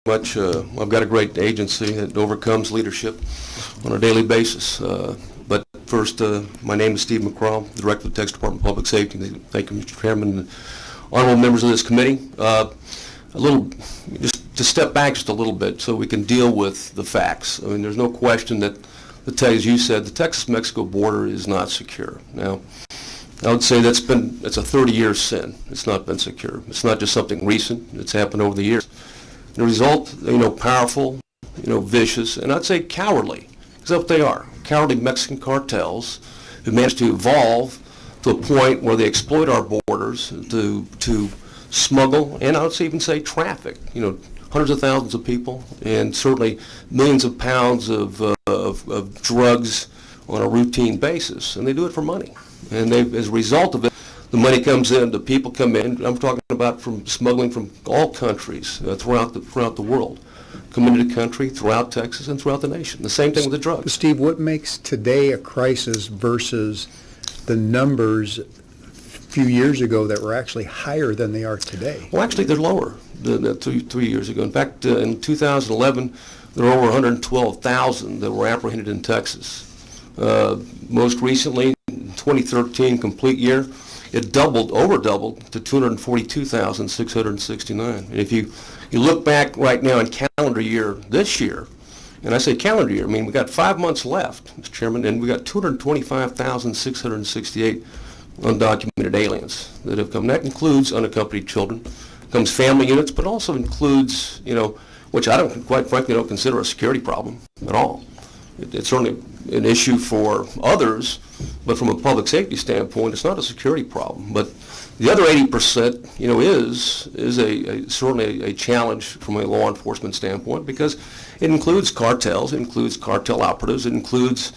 much. I've got a great agency that overcomes leadership on a daily basis. But first, my name is Steve McCraw, Director of the Texas Department of Public Safety. Thank you, Mr. Chairman, and honorable members of this committee. Just to step back just a little bit so we can deal with the facts. I mean, there's no question that, as you said, the Texas-Mexico border is not secure. Now, I would say it's a 30-year sin. It's not been secure. It's not just something recent. It's happened over the years. The result, powerful, vicious, and I'd say cowardly. Because that's what they are. Cowardly Mexican cartels who managed to evolve to a point where they exploit our borders to smuggle, and I would even say traffic, hundreds of thousands of people, and certainly millions of pounds of drugs on a routine basis. And they do it for money. And as a result of it, the money comes in, the people come in. I'm talking about from smuggling from all countries throughout the world, come into the country, throughout Texas, and throughout the nation. The same thing with the drugs. Steve, what makes today a crisis versus the numbers a few years ago that were actually higher than they are today? Well, actually, they're lower than 3 years ago. In fact, in 2011, there were over 112,000 that were apprehended in Texas. Most recently, 2013, complete year, it over doubled to 242,669. And if you look back right now in calendar year this year, and I say calendar year, I mean we got 5 months left, Mr. Chairman, and we got 225,668 undocumented aliens that have come. That includes unaccompanied children, comes family units, but also includes, which I quite frankly don't consider a security problem at all. It's certainly an issue for others, but from a public safety standpoint, it's not a security problem. But the other 80%, is certainly a challenge from a law enforcement standpoint because it includes cartels, it includes cartel operatives, it includes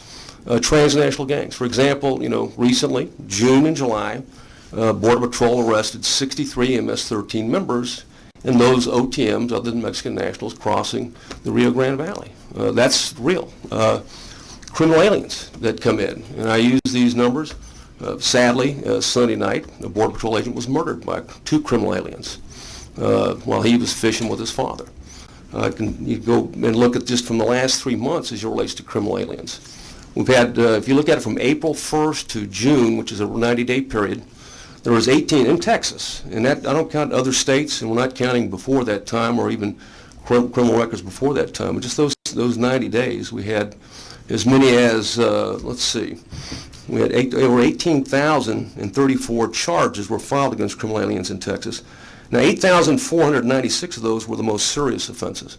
transnational gangs. For example, recently, June and July, Border Patrol arrested 63 MS-13 members in those OTMs, other than Mexican nationals, crossing the Rio Grande Valley. That's real. Criminal aliens that come in, and I use these numbers. Sadly, Sunday night, a Border Patrol agent was murdered by 2 criminal aliens while he was fishing with his father. You go and look at just from the last 3 months as it relates to criminal aliens. We've had, if you look at it from April 1st to June, which is a 90-day period, there was 18 in Texas, and that I don't count other states, and we're not counting before that time or even criminal records before that time. But just those 90 days, we had as many as, we had over 18,034 charges were filed against criminal aliens in Texas. Now, 8,496 of those were the most serious offenses.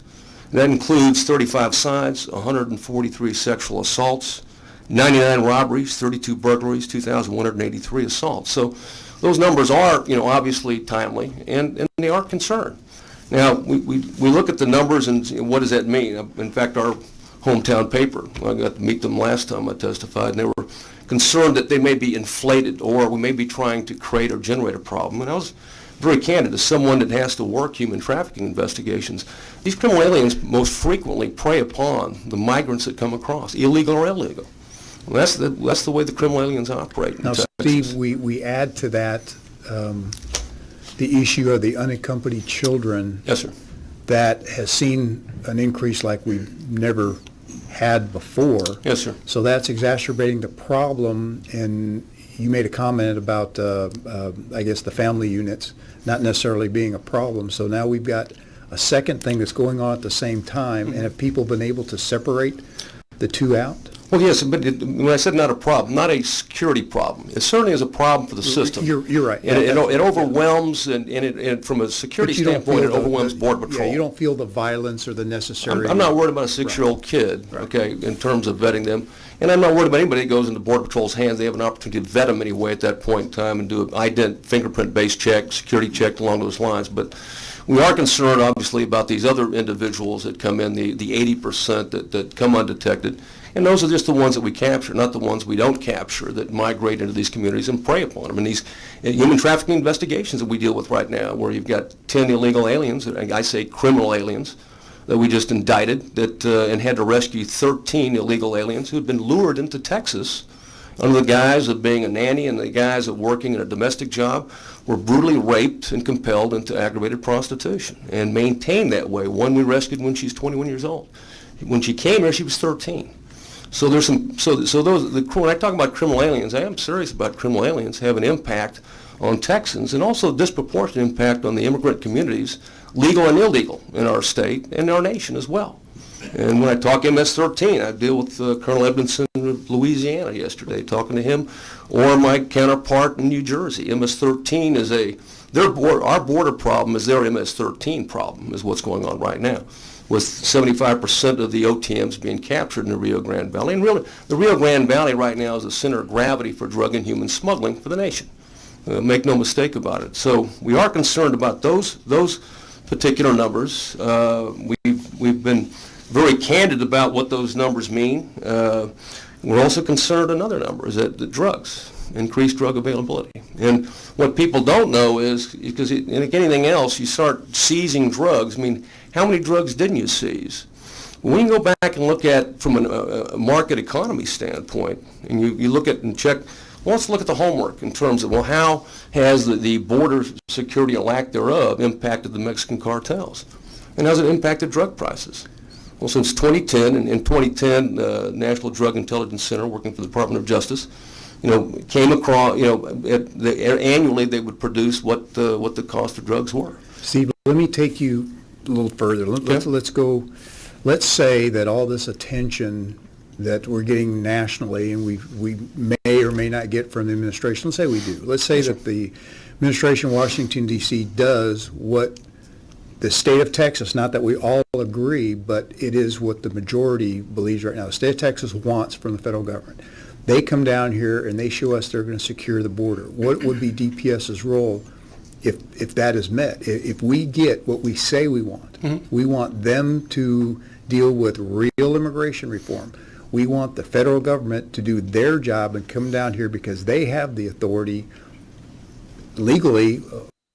And that includes 35 signs, 143 sexual assaults, 99 robberies, 32 burglaries, 2,183 assaults. So those numbers are, obviously timely, and they are concerned. Now, we look at the numbers and what does that mean? In fact, our hometown paper, I got to meet them last time I testified, and they were concerned that they may be inflated or we may be trying to create or generate a problem. And I was very candid as someone that has to work human trafficking investigations. These criminal aliens most frequently prey upon the migrants that come across, illegal or illegal. Well, that's the way the criminal aliens operate. Now, Steve, we add to that the issue of the unaccompanied children. Yes, sir. That has seen an increase like we've never had before. Yes, sir. So that's exacerbating the problem, and you made a comment about, I guess, the family units not necessarily being a problem. So now we've got a second thing that's going on at the same time, and have people been able to separate the two out? Well, yes, but when I said not a problem, not a security problem. It certainly is a problem for the system. You're right. And it overwhelms, and from a security standpoint, it overwhelms Border Patrol. Yeah, you don't feel the violence or the necessary... I'm not worried about a 6-year-old kid, okay, in terms of vetting them. And I'm not worried about anybody that goes into Border Patrol's hands. They have an opportunity to vet them anyway at that point in time and do an fingerprint-based check, security check along those lines. But we are concerned, obviously, about these other individuals that come in, the 80% that come undetected. And those are just the ones that we capture, not the ones we don't capture that migrate into these communities and prey upon them. And these human trafficking investigations that we deal with right now, where you've got 10 illegal aliens, I say criminal aliens, that we just indicted and had to rescue 13 illegal aliens who had been lured into Texas under the guise of being a nanny and the guise of working in a domestic job, were brutally raped and compelled into aggravated prostitution and maintained that way. One we rescued when she's 21 years old. When she came here, she was 13. So there's some. So those. When I talk about criminal aliens, I am serious about criminal aliens have an impact on Texans and also a disproportionate impact on the immigrant communities, legal and illegal, in our state and our nation as well. And when I talk MS-13, I deal with Colonel Edmondson of Louisiana yesterday, talking to him, or my counterpart in New Jersey. MS-13 is our border problem is their MS-13 problem, is what's going on right now, with 75% of the OTMs being captured in the Rio Grande Valley. And really, the Rio Grande Valley right now is the center of gravity for drug and human smuggling for the nation. Make no mistake about it. So we are concerned about those particular numbers. We've been very candid about what those numbers mean. We're also concerned another number is that the drugs, increased drug availability. And what people don't know is, because like anything else, you start seizing drugs. I mean, how many drugs didn't you seize? When you go back and look at from a market economy standpoint, and you look at and check, well, let's look at the homework in terms of, well, how has the border security and lack thereof impacted the Mexican cartels? And how's it impacted drug prices? Well, since 2010, and in 2010, the National Drug Intelligence Center, working for the Department of Justice, came across, annually they would produce what the cost of drugs were. Steve, let me take you a little further. Let's go. Let's say that all this attention that we're getting nationally, and we may or may not get from the administration. Let's say we do. Let's say that the administration in Washington, D.C. does what the state of Texas, not that we all agree, but it is what the majority believes right now. The state of Texas wants from the federal government. They come down here and they show us they're going to secure the border. What would be DPS's role if that is met? If we get what we say we want, we want them to deal with real immigration reform. We want the federal government to do their job and come down here because they have the authority legally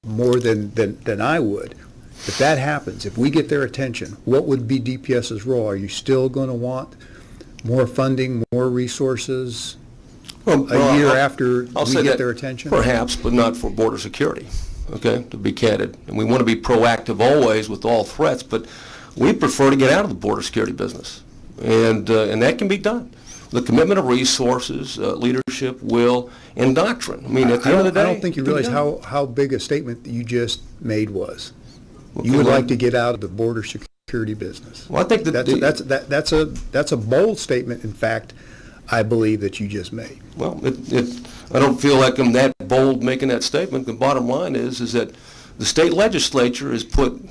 more than I would. If that happens, if we get their attention, what would be DPS's role? Are you still going to want more funding, more resources a year after we get their attention? Perhaps, but not for border security, okay, to be candid. And we want to be proactive always with all threats, but we prefer to get out of the border security business. And that can be done. The commitment of resources, leadership, will, and doctrine. I mean, at the end of the day, I don't think you realize how big a statement that you just made was. You would like to get out of the border security business. Well, I think that's a bold statement. In fact, I believe that you just made. Well, I don't feel like I'm that bold making that statement. The bottom line is that the state legislature has put,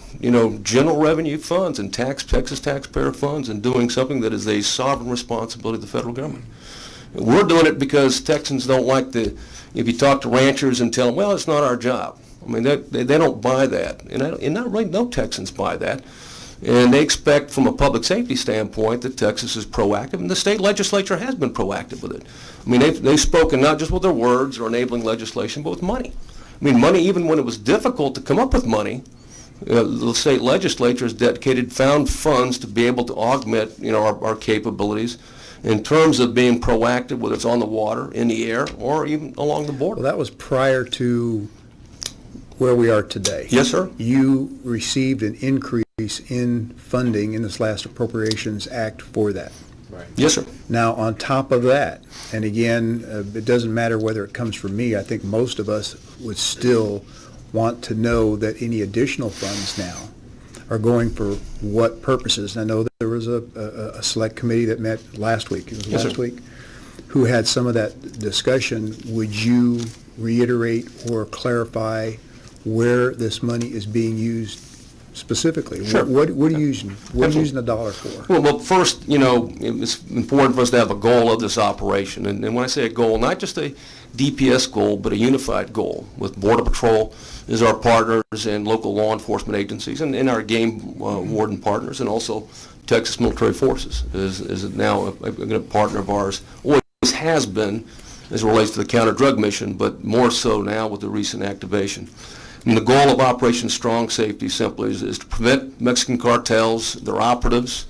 general revenue funds and Texas taxpayer funds and doing something that is a sovereign responsibility of the federal government. And we're doing it because Texans don't like if you talk to ranchers and tell them, well, it's not our job. I mean, they don't buy that. And not really no Texans buy that. And they expect from a public safety standpoint that Texas is proactive, and the state legislature has been proactive with it. I mean, they've spoken not just with their words or enabling legislation, but with money. I mean, money, even when it was difficult to come up with money, the state legislature has found funds to be able to augment, our capabilities in terms of being proactive, whether it's on the water, in the air, or even along the border. Well, that was prior to where we are today. Yes, sir. You received an increase in funding in this last Appropriations Act for that. Right. Yes, sir. Now, on top of that, and again, it doesn't matter whether it comes from me, I think most of us would still want to know that any additional funds now are going for what purposes. And I know that there was a select committee that met last week, who had some of that discussion. Would you reiterate or clarify where this money is being used specifically? Sure. What are you using? What are you using the dollar for? Well, first, it's important for us to have a goal of this operation. And when I say a goal, not just a DPS goal, but a unified goal with Border Patrol as our partners and local law enforcement agencies and our game warden partners, and also Texas Military Forces is now a partner of ours. Always has been as it relates to the counter-drug mission, but more so now with the recent activation. And the goal of Operation Strong Safety simply is to prevent Mexican cartels, their operatives,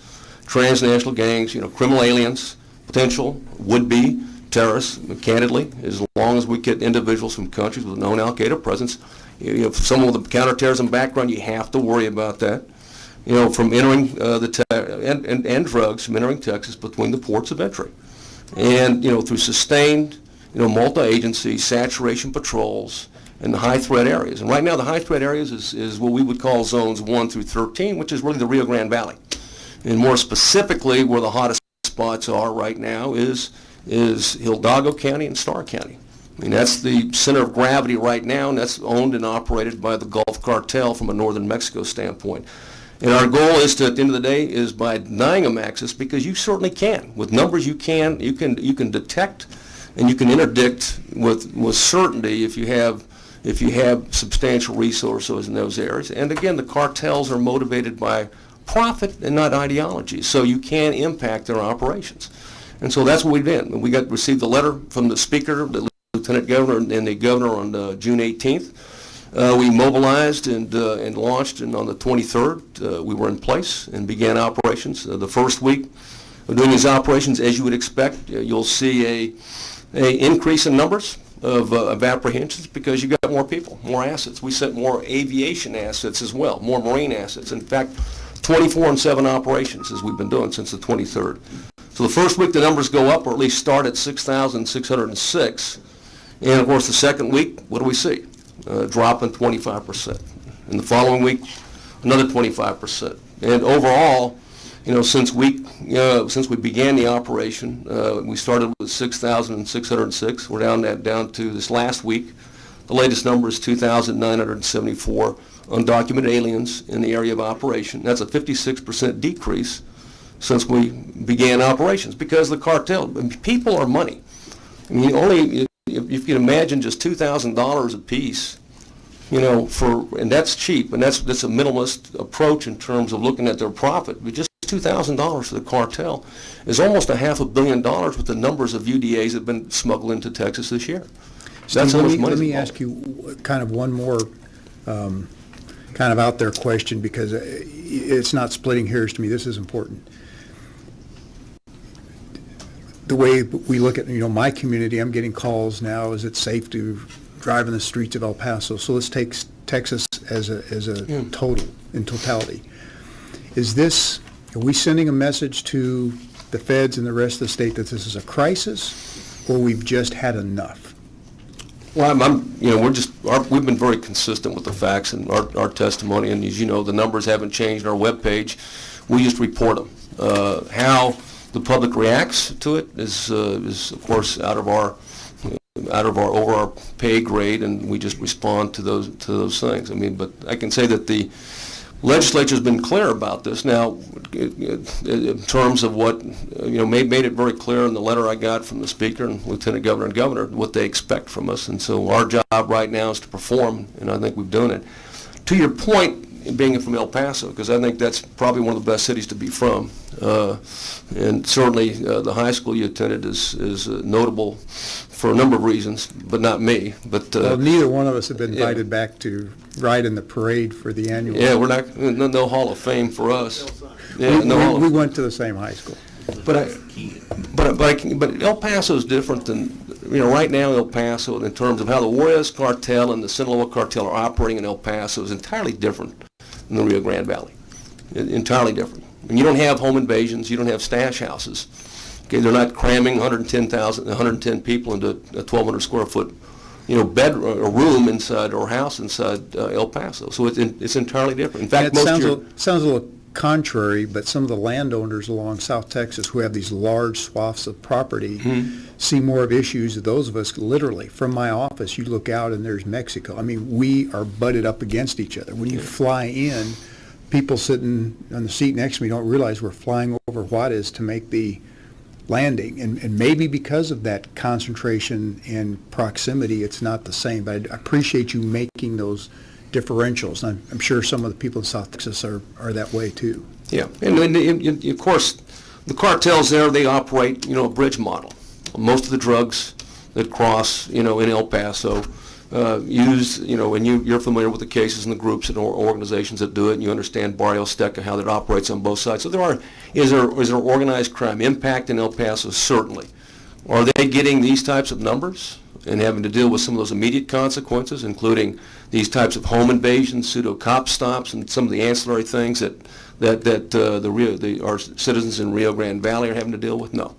transnational gangs, criminal aliens, potential, would-be, terrorists, candidly, as long as we get individuals from countries with a known al-Qaeda presence. If someone with a counterterrorism background, you have to worry about that. From entering and drugs from entering Texas between the ports of entry. And, through sustained, multi-agency saturation patrols in the high-threat areas. And right now, the high-threat areas is what we would call zones 1 through 13, which is really the Rio Grande Valley. And more specifically, where the hottest spots are right now is Hidalgo County and Starr County. I mean, that's the center of gravity right now, and that's owned and operated by the Gulf Cartel from a northern Mexico standpoint. And our goal is to, at the end of the day, is by denying them access, because you certainly can. With numbers you can detect and you can interdict with certainty if you have substantial resources in those areas. And again, the cartels are motivated by profit and not ideology, so you can impact their operations. And so that's what we did. We received a letter from the Speaker, the Lieutenant Governor, and the Governor on June 18th. We mobilized and launched, and on the 23rd, we were in place and began operations. The first week of doing these operations, as you would expect, you'll see a increase in numbers of apprehensions, because you got more people, more assets. We sent more aviation assets as well, more marine assets. In fact, 24/7 operations as we've been doing since the 23rd. So the first week the numbers go up, or at least start at 6,606. And of course the second week, what do we see? Drop in 25%. And the following week, another 25%. And overall, since we began the operation, we started with 6,606. We're down to this last week. The latest number is 2,974 undocumented aliens in the area of operation. That's a 56% decrease since we began operations, because the cartel, people are money. I mean, if you can imagine just $2,000 a piece, and that's cheap, and that's a minimalist approach in terms of looking at their profit. But just $2,000 for the cartel is almost $500 million with the numbers of UDAs that have been smuggled into Texas this year. So that's how much money. Let me ask you kind of one more kind of out there question, because it's not splitting hairs to me. This is important. The way we look at, my community, I'm getting calls now, is it safe to drive in the streets of El Paso? So let's take Texas as a totality. Are we sending a message to the feds and the rest of the state that this is a crisis, or we've just had enough? Well, we've been very consistent with the facts and our testimony, and as you know, the numbers haven't changed on our webpage. We just report them. How the public reacts to it is of course over our pay grade, and we just respond to those things. I mean, but I can say that the legislature's been clear about this now, in terms of what made it very clear in the letter I got from the Speaker and Lieutenant Governor and Governor what they expect from us. And so our job right now is to perform, and I think we've done it. To your point, being from El Paso, because I think that's probably one of the best cities to be from, and certainly the high school you attended is notable for a number of reasons, but not me. But well, neither one of us have been invited back to ride in the parade for the annual. Yeah, we're not no Hall of Fame for us. Yeah, we went to the same high school. But El Paso is different than right now. El Paso, in terms of how the Juarez cartel and the Sinaloa cartel are operating in El Paso, is entirely different than the Rio Grande Valley. Entirely different. And you don't have home invasions. You don't have stash houses. Okay, they're not cramming 110 people into a 1,200 square foot, bed or room inside or house inside El Paso. So it's entirely different. In fact, sounds a little contrary, but some of the landowners along South Texas who have these large swaths of property see more of issues than those of us. Literally, from my office, you look out and there's Mexico. I mean, we are butted up against each other. When you fly in, people sitting on the seat next to me don't realize we're flying over Juarez to make the landing, and maybe because of that concentration and proximity, it's not the same. But I appreciate you making those differentials. I'm sure some of the people in South Texas are that way too. Yeah, and of course, the cartels there, they operate, a bridge model. Most of the drugs that cross, in El Paso, and you're familiar with the cases and the groups and organizations that do it, and you understand Barrio Azteca, how that operates on both sides. So is there organized crime impact in El Paso? Certainly. Are they getting these types of numbers and having to deal with some of those immediate consequences, including these types of home invasions, pseudo cop stops, and some of the ancillary things that our citizens in Rio Grande Valley are having to deal with? No.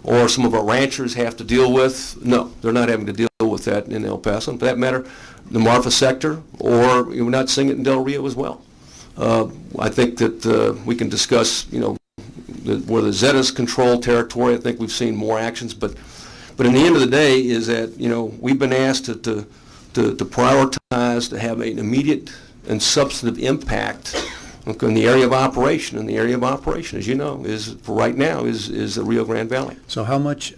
Or some of our ranchers have to deal with? No, they're not having to deal with that in El Paso. And for that matter, the Marfa sector, or we're not seeing it in Del Rio as well. I think that we can discuss, where the Zetas control territory. I think we've seen more actions, but in the end of the day is that, we've been asked to prioritize, to have an immediate and substantive impact in the area of operation. And the area of operation, as you know, is for right now is the Rio Grande Valley. So how much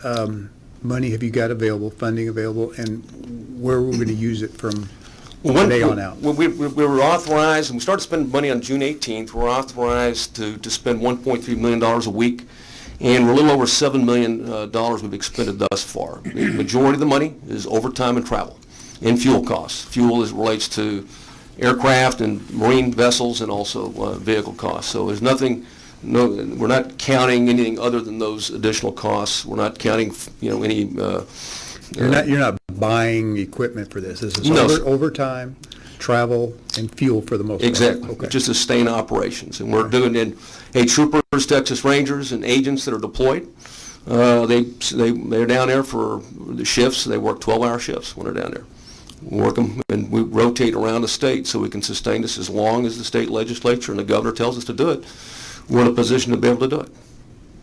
money have you got available, funding available, and where are we going to use it from today on out? We were authorized, and we started spending money on June 18th. We're authorized to spend $1.3 million a week, and we're a little over $7 million we've expended thus far. The majority of the money is overtime and travel and fuel costs. Fuel relates to aircraft and marine vessels and also vehicle costs. So there's nothing, we're not counting anything other than those additional costs. We're not counting, any. You're not buying equipment for this. This is overtime, travel, and fuel for the most part. Exactly. Okay. Just sustain operations, and we're doing it. Hey, troopers, Texas Rangers, and agents that are deployed. They're down there for the shifts. They work 12-hour shifts when they're down there. We work them, and we rotate around the state so we can sustain this as long as the state legislature and the governor tells us to do it. We're in a position to be able to do it.